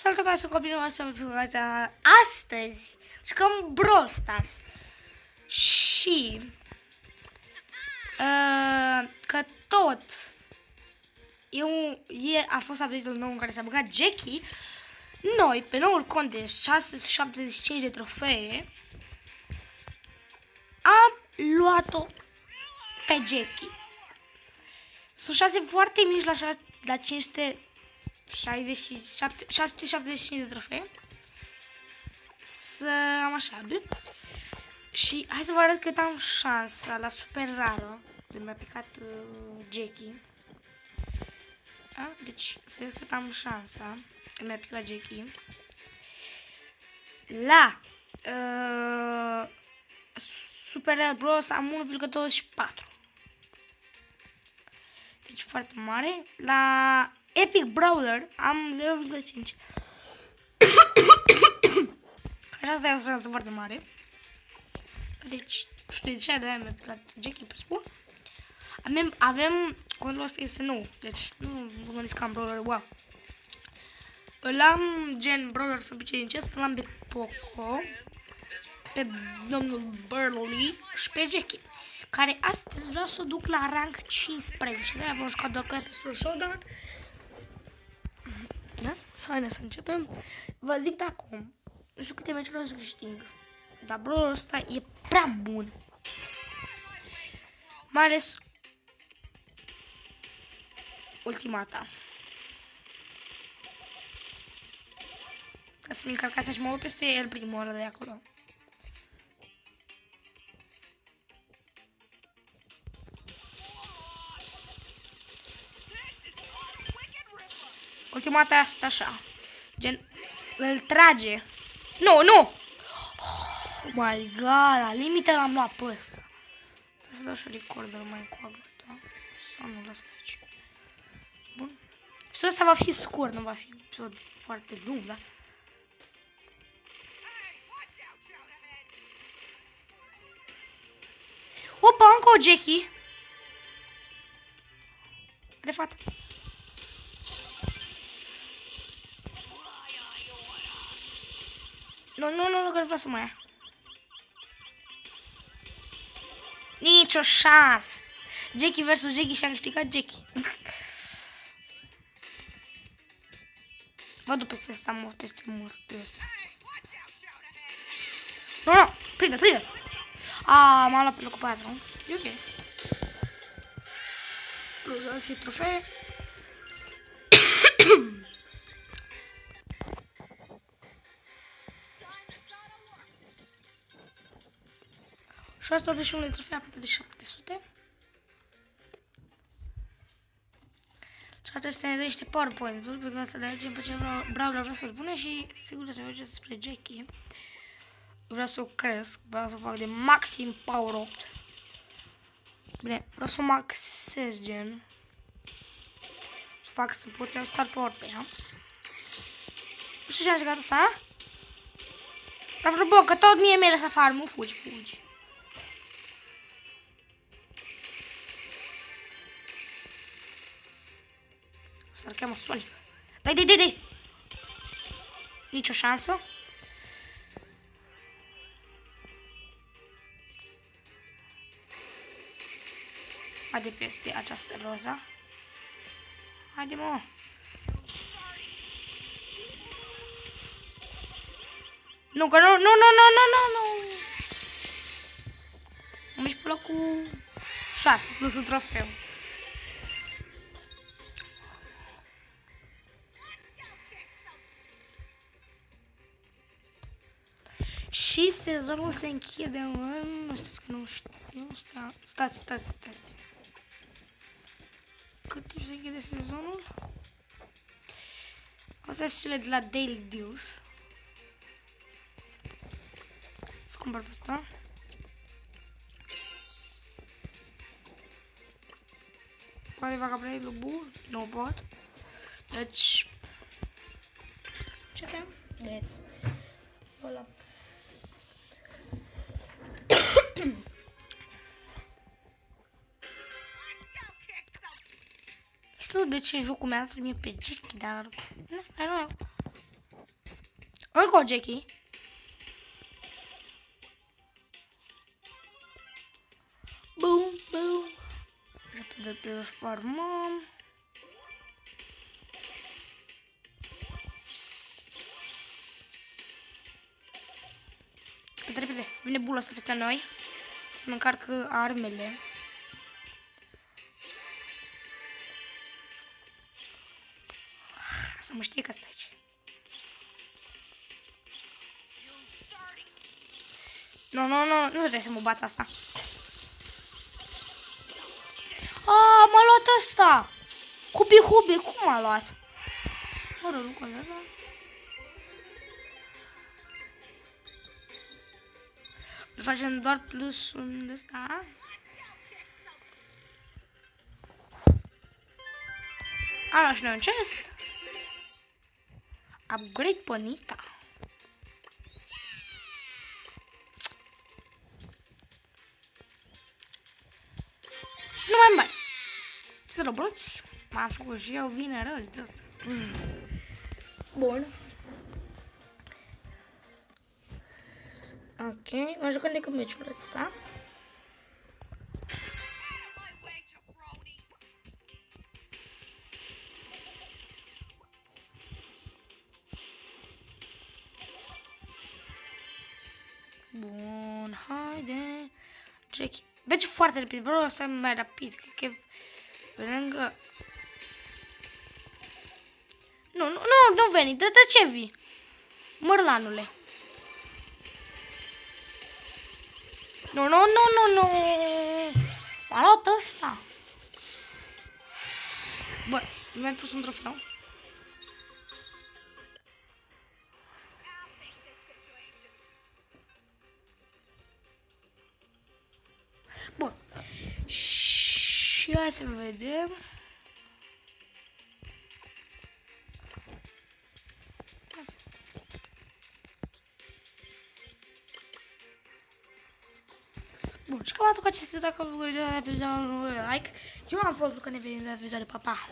Salutare, sunt copilul nostru astăzi jucăm Brawl Stars. Și că tot a fost update-ul nou în care s-a băgat Jackie. Noi, pe noul cont de 675 de trofee, am luat-o pe Jackie. Sunt șanse foarte mici la 675 de trofee. Să am așa, bine? Și hai să vă arăt cât am șansa la super rară de mi-a picat Jackie. Deci, să vedeți cât am șansa că mi-a picat Jackie. La super rare Bros am 1,24. Deci foarte mare. La Epic Brawler am 0,5. Așa asta e o șansă foarte mare. Deci, știu de ce de-aia mi-a picat Jackie, presupun. Avem, contul ăsta este nou, deci nu vă gândiți că am Brawler, wow. Îl am gen Brawler să obicei din chest, îl am pe Poco, pe domnul Burley și pe Jackie, care astăzi vreau să o duc la rank 15, de-aia vom juca doar cu ea pe Soul Showdown. Da? Haideți să începem. Vă zic de acum, nu știu câte meciuri o să câștig, dar Brawler ăsta e prea bun. Mai ales ultimata. Ați-mi încărcat și mă uit peste el primul ăla de acolo. Ultimata asta așa. Gen, îl trage. Nu! Oh my god, la limită l-am luat pe ăsta. Trebuie să dau și recorder mai cu agata. Sau nu, lasă aici. Bun. Episodul ăsta va fi scurt, nu va fi episod foarte lung, da? Opa, încă o Jackie. De fapt. Nu, că nu vreau să mai ia. Nici o șansă. Jackie versus Jackie și am câștigat Jackie. Mă duc peste ăsta, peste măstul ăsta. Nu, prinde. M-am luat pe locul 4. E ok. Plus ăsta trofee. Și 181 de trofee, aproape de 700. Și asta este ne dă niște PowerPoint-uri pe care să le alegem pe ce Brawler vrea să-l pune și sigur să mergeți spre Jackie. Vreau să o cresc, vreau să o fac de maxim power 8. Bine, vreau să o maxez gen. Să fac să pot să start power pe ea. Nu știu ce am jucat asta, a? Dar vreo că tot mie mi-e lăsat farmul, fugi. Să-l cheamă Sonic. Dai! Nici o șansă. Haide peste această roză. Haide, mă. Nu, că nu. Am ieșit pe locul 6 plus un trofeu. Și sezonul se închide în... Nu știți că nu știu. Stați. Cât timp se închide sezonul? Astea sunt cele de la Daily Deals. Să cumpăr pe asta. Poate fac play lui bun? Nu pot. Deci... Să începem. Let's... Ăla. Știu de ce jocul mi-a trimis pe Jackie, dar... I don't know. Încă o Jackie. Bum, bum. Repede pe farmăm. Repede, vine bula asta peste noi. Să mă încarcă armele. Asta mă știe că stai aici. Nu trebuie să mă bat asta. M-a luat ăsta. Hubi, cum m-a luat? Mă rog, nu contează. Îl facem doar plus un de ăsta. Am și noi un chest. Upgrade Bonita. Nu mai am bani. Să răbruți. M-am făcut și eu bine rău de asta. Bun. Ok, mă jucăm decât meciul ăsta. Bun, haide. Jackie. Merge foarte rapid, bro, ăsta e mai rapid. Cred că e pe lângă... Nu veni, de ce vii? Mărlanule. Nu. M-a luat ăsta. Bă, nu mi-ai pus un trofeu? Bun. Și hai să vedem. Bun, și cam atât cu acest video. Dacă vă gândiți la episodul, like. Eu am fost Luca, ne vedem la viitoare, pa, pa!